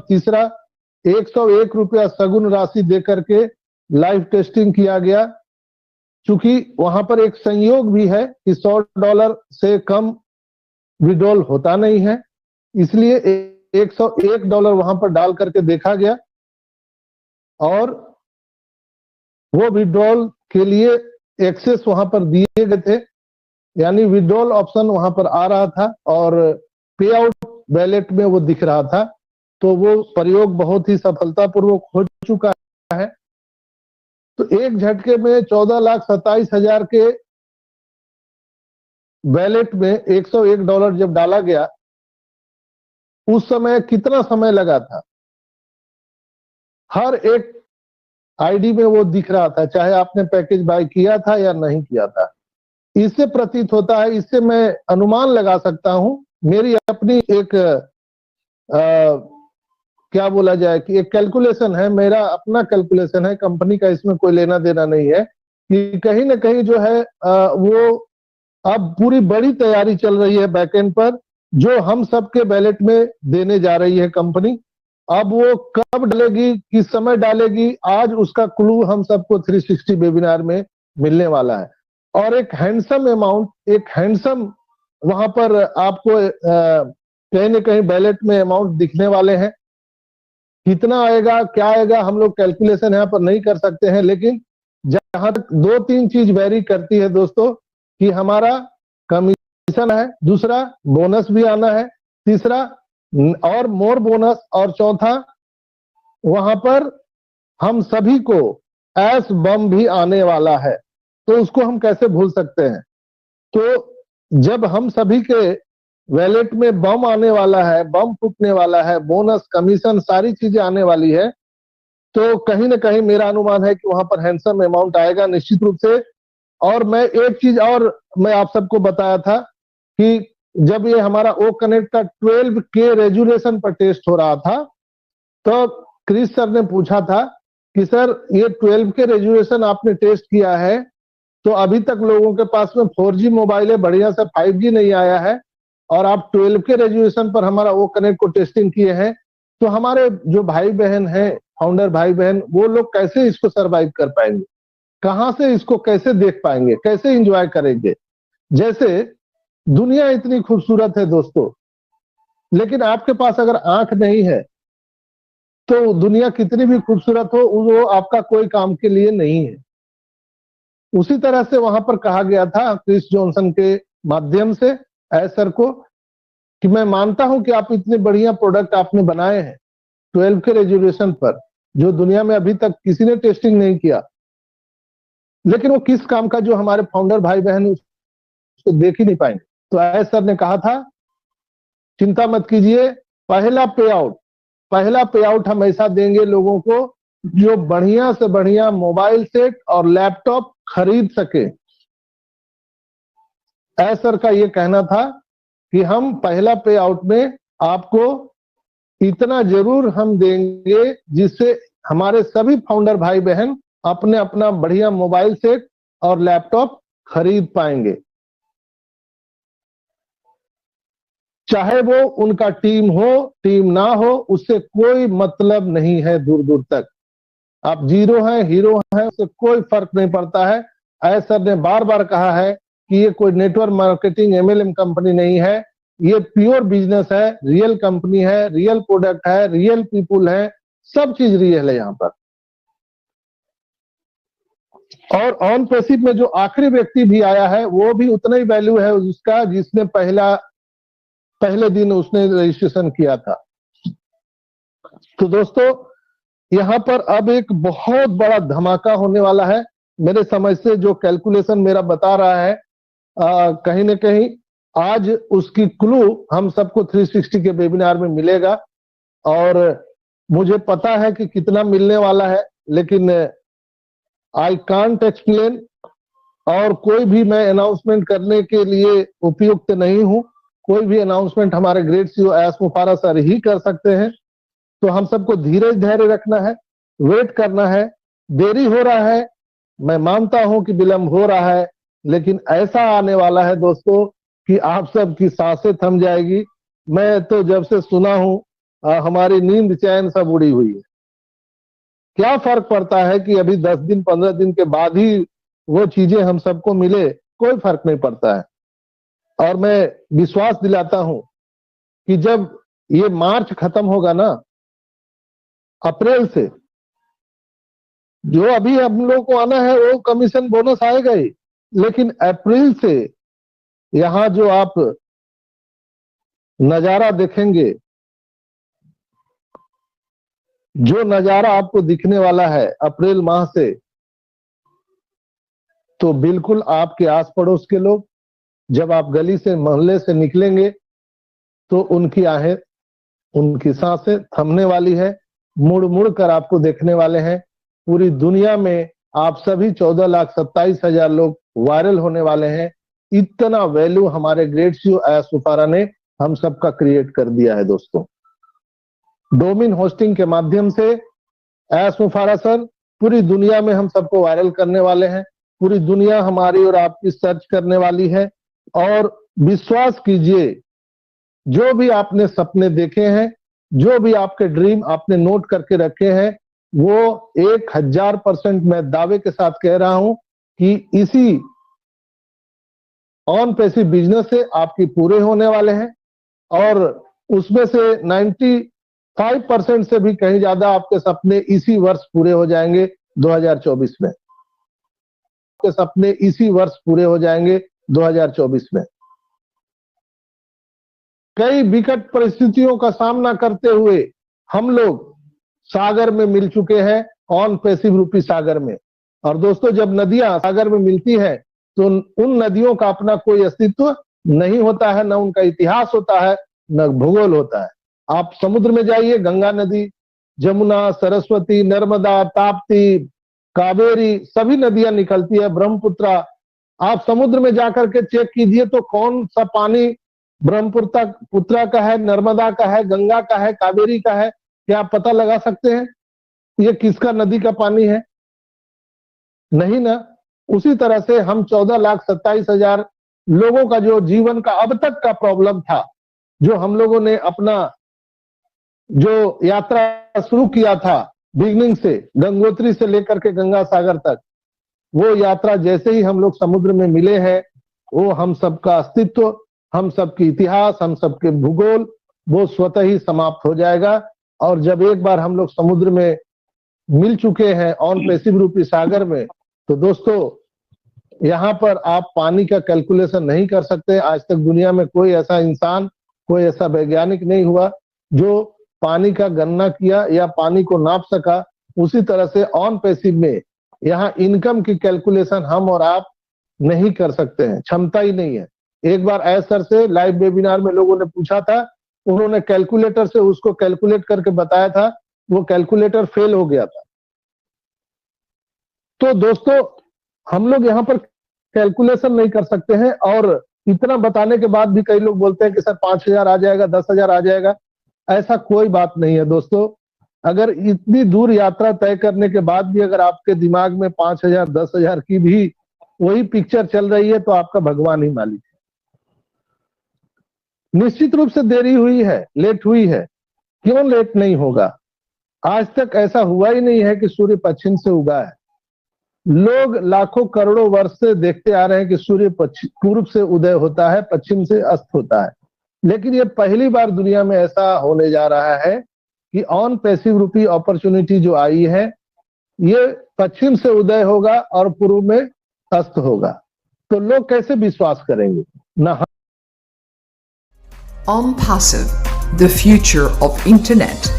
तीसरा 101 रुपया सगुन राशि देकर के लाइव टेस्टिंग किया गया। चूंकि वहां पर एक संयोग भी है कि $100 से कम विड्रॉल होता नहीं है, इसलिए $101 वहां पर डाल करके देखा गया और वो विड्रॉल के लिए एक्सेस वहां पर दिए गए थे, यानी विड्रॉल ऑप्शन वहां पर आ रहा था और पे आउट वैलेट में वो दिख रहा था। तो वो प्रयोग बहुत ही सफलतापूर्वक हो चुका है। तो एक झटके में 14,27,000 के वैलेट में $101 जब डाला गया, उस समय कितना समय लगा था? हर एक आईडी में वो दिख रहा था, चाहे आपने पैकेज बाय किया था या नहीं किया था। इससे प्रतीत होता है, इससे मैं अनुमान लगा सकता हूं, मेरी अपनी एक क्या बोला जाए कि एक कैलकुलेशन है, मेरा अपना कैलकुलेशन है, कंपनी का इसमें कोई लेना देना नहीं है, कि कहीं ना कहीं जो है वो अब पूरी बड़ी तैयारी चल रही है बैकएंड पर, जो हम सबके वैलेट में देने जा रही है कंपनी। अब वो कब डालेगी, किस समय डालेगी, आज उसका क्लू हम सबको 360 वेबिनार में मिलने वाला है। और एक हैंडसम अमाउंट, एक हैंडसम वहां पर आपको कहीं ना कहीं वैलेट में अमाउंट दिखने वाले हैं। कितना आएगा, क्या आएगा, हम लोग कैलकुलेशन यहाँ पर नहीं कर सकते हैं, लेकिन जहां तक 2-3 चीज वेरी करती है दोस्तों, कि हमारा कमीशन है, दूसरा बोनस भी आना है, तीसरा और मोर बोनस, और चौथा वहां पर हम सभी को एस बम भी आने वाला है। तो उसको हम कैसे भूल सकते हैं? तो जब हम सभी के वैलेट में बम आने वाला है, बम फूटने वाला है, बोनस, कमीशन, सारी चीजें आने वाली है, तो कहीं ना कहीं मेरा अनुमान है कि वहां पर हैंडसम अमाउंट आएगा निश्चित रूप से। और मैं एक चीज और मैं आप सबको बताया था कि जब ये हमारा ओ कनेक्ट का 12K रेजुलेशन पर टेस्ट हो रहा था, तो क्रिस सर ने पूछा था कि सर ये 12K रेजुलेशन आपने टेस्ट किया है, तो अभी तक लोगों के पास में 4G मोबाइल है, बढ़िया से 5G नहीं आया है, और आप 12K रेजुलेशन पर हमारा ओ कनेक्ट को टेस्टिंग किए हैं, तो हमारे जो भाई बहन हैं, फाउंडर भाई बहन, वो लोग कैसे इसको सरवाइव कर पाएंगे? कहां से इसको कैसे देख पाएंगे, कैसे एंजॉय करेंगे? जैसे दुनिया इतनी खूबसूरत है दोस्तों, लेकिन आपके पास अगर आंख नहीं है तो दुनिया कितनी भी खूबसूरत हो, वो आपका कोई काम के लिए नहीं है। उसी तरह से वहां पर कहा गया था क्रिस जॉनसन के माध्यम से सर को, कि मैं मानता हूं कि आप इतने बढ़िया प्रोडक्ट आपने बनाए हैं 12K रेजोल्यूशन पर, जो दुनिया में अभी तक किसी ने टेस्टिंग नहीं किया, लेकिन वो किस काम का, जो हमारे फाउंडर भाई बहन उसको देख ही नहीं पाएंगे। तो सर ने कहा था, चिंता मत कीजिए, पहला पे आउट हम ऐसा देंगे लोगों को जो बढ़िया से बढ़िया मोबाइल सेट और लैपटॉप खरीद सके। सर का ये कहना था कि हम पहला पे आउट में आपको इतना जरूर हम देंगे जिससे हमारे सभी फाउंडर भाई बहन अपने अपना बढ़िया मोबाइल सेट और लैपटॉप खरीद पाएंगे, चाहे वो उनका टीम हो, टीम ना हो, उससे कोई मतलब नहीं है। दूर दूर तक आप जीरो हैं, हीरो हैं, उससे कोई फर्क नहीं पड़ता है। सर ने बार बार कहा है कि ये कोई नेटवर्क मार्केटिंग MLM कंपनी नहीं है, ये प्योर बिजनेस है, रियल कंपनी है, रियल प्रोडक्ट है, रियल पीपुल है, सब चीज रियल है यहाँ पर। और ऑन पैसिव में जो आखिरी व्यक्ति भी आया है, वो भी उतना ही वैल्यू है उसका जिसने पहले दिन उसने रजिस्ट्रेशन किया था। तो दोस्तों, यहाँ पर अब एक बहुत बड़ा धमाका होने वाला है। मेरे समझ से जो कैलकुलेशन मेरा बता रहा है, कहीं ना कहीं आज उसकी क्लू हम सबको 360 के वेबिनार में मिलेगा, और मुझे पता है कि कितना मिलने वाला है, लेकिन आई कांट एक्सप्लेन, और कोई भी मैं अनाउंसमेंट करने के लिए उपयुक्त नहीं हूं। कोई भी अनाउंसमेंट हमारे ग्रेट CEO एस मुफारा सर ही कर सकते हैं। तो हम सबको धीरज धैर्य रखना है, वेट करना है। देरी हो रहा है, मैं मानता हूं कि विलंब हो रहा है, लेकिन ऐसा आने वाला है दोस्तों कि आप सबकी सांसें थम जाएगी। मैं तो जब से सुना हूं हमारी नींद चैन सब उड़ी हुई है। क्या फर्क पड़ता है कि अभी 10 दिन 15 दिन के बाद ही वो चीजें हम सबको मिले, कोई फर्क नहीं पड़ता है। और मैं विश्वास दिलाता हूं कि जब ये मार्च खत्म होगा ना, अप्रैल से जो अभी हम लोग को आना है वो कमीशन बोनस आएगा ही, लेकिन अप्रैल से यहां जो आप नजारा देखेंगे, जो नजारा आपको दिखने वाला है अप्रैल माह से, तो बिल्कुल आपके आस पड़ोस के लोग जब आप गली से मोहल्ले से निकलेंगे तो उनकी आहें, उनकी सांसें थमने वाली है, मुड़ मुड़ कर आपको देखने वाले हैं। पूरी दुनिया में आप सभी 14,27,000 लोग वायरल होने वाले हैं। इतना वैल्यू हमारे ग्रेट सीईओ अय्याज सुफारा ने हम सबका क्रिएट कर दिया है दोस्तों। डोमेन होस्टिंग के माध्यम से अय्याज सुफारा सर पूरी दुनिया में हम सबको वायरल करने वाले हैं। पूरी दुनिया हमारी और आपकी सर्च करने वाली है। और विश्वास कीजिए, जो भी आपने सपने देखे हैं, जो भी आपके ड्रीम आपने नोट करके रखे हैं, वो 1000% मैं दावे के साथ कह रहा हूं कि इसी ऑन पैसिव बिजनेस से आपकी पूरे होने वाले हैं। और उसमें से 95% से भी कहीं ज्यादा आपके सपने इसी वर्ष पूरे हो जाएंगे 2024 में। आपके सपने इसी वर्ष पूरे हो जाएंगे 2024 में। कई विकट परिस्थितियों का सामना करते हुए हम लोग सागर में मिल चुके हैं, ऑन पैसिव रूपी सागर में। और दोस्तों, जब नदियां सागर में मिलती हैं तो उन नदियों का अपना कोई अस्तित्व नहीं होता है, न उनका इतिहास होता है, न भूगोल होता है। आप समुद्र में जाइए, गंगा नदी, जमुना, सरस्वती, नर्मदा, ताप्ती, कावेरी, सभी नदियां निकलती है, ब्रह्मपुत्र। आप समुद्र में जाकर के चेक कीजिए तो कौन सा पानी ब्रह्मपुत्र का है, नर्मदा का है, गंगा का है, कावेरी का है, क्या आप पता लगा सकते हैं ये किसका नदी का पानी है? नहीं ना। उसी तरह से हम 14,27,000 लोगों का जो जीवन का अब तक का प्रॉब्लम था, जो हम लोगों ने अपना जो यात्रा शुरू किया था बिगनिंग से, गंगोत्री से लेकर के गंगा सागर तक, वो यात्रा जैसे ही हम लोग समुद्र में मिले हैं, वो हम सबका अस्तित्व, हम सबकी इतिहास, हम सबके भूगोल, वो स्वतः ही समाप्त हो जाएगा। और जब एक बार हम लोग समुद्र में मिल चुके हैं ऑन पैसिव रूपी सागर में, तो दोस्तों यहाँ पर आप पानी का कैलकुलेशन नहीं कर सकते। आज तक दुनिया में कोई ऐसा इंसान, कोई ऐसा वैज्ञानिक नहीं हुआ जो पानी का गणना किया या पानी को नाप सका। उसी तरह से ऑन पैसिव में यहाँ इनकम की कैलकुलेशन हम और आप नहीं कर सकते हैं, क्षमता ही नहीं है। एक बार सर से लाइव वेबिनार में लोगों ने पूछा था, उन्होंने कैलकुलेटर से उसको कैलकुलेट करके बताया था, वो कैलकुलेटर फेल हो गया था। तो दोस्तों, हम लोग यहाँ पर कैलकुलेशन नहीं कर सकते हैं। और इतना बताने के बाद भी कई लोग बोलते हैं कि सर 5,000 आ जाएगा, 10,000 आ जाएगा। ऐसा कोई बात नहीं है दोस्तों। अगर इतनी दूर यात्रा तय करने के बाद भी अगर आपके दिमाग में 5,000 10,000 की भी वही पिक्चर चल रही है, तो आपका भगवान ही मालिक है। निश्चित रूप से देरी हुई है, लेट हुई है। क्यों लेट नहीं होगा? आज तक ऐसा हुआ ही नहीं है कि सूर्य पश्चिम से उगा है। लोग लाखों करोड़ों वर्ष से देखते आ रहे हैं कि सूर्य पूर्व से उदय होता है, पश्चिम से अस्त होता है। लेकिन ये पहली बार दुनिया में ऐसा होने जा रहा है कि ऑन पैसिव रूपी अपॉर्चुनिटी जो आई है, ये पश्चिम से उदय होगा और पूर्व में अस्त होगा। तो लोग कैसे विश्वास करेंगे ना? OnPassive, the future of internet.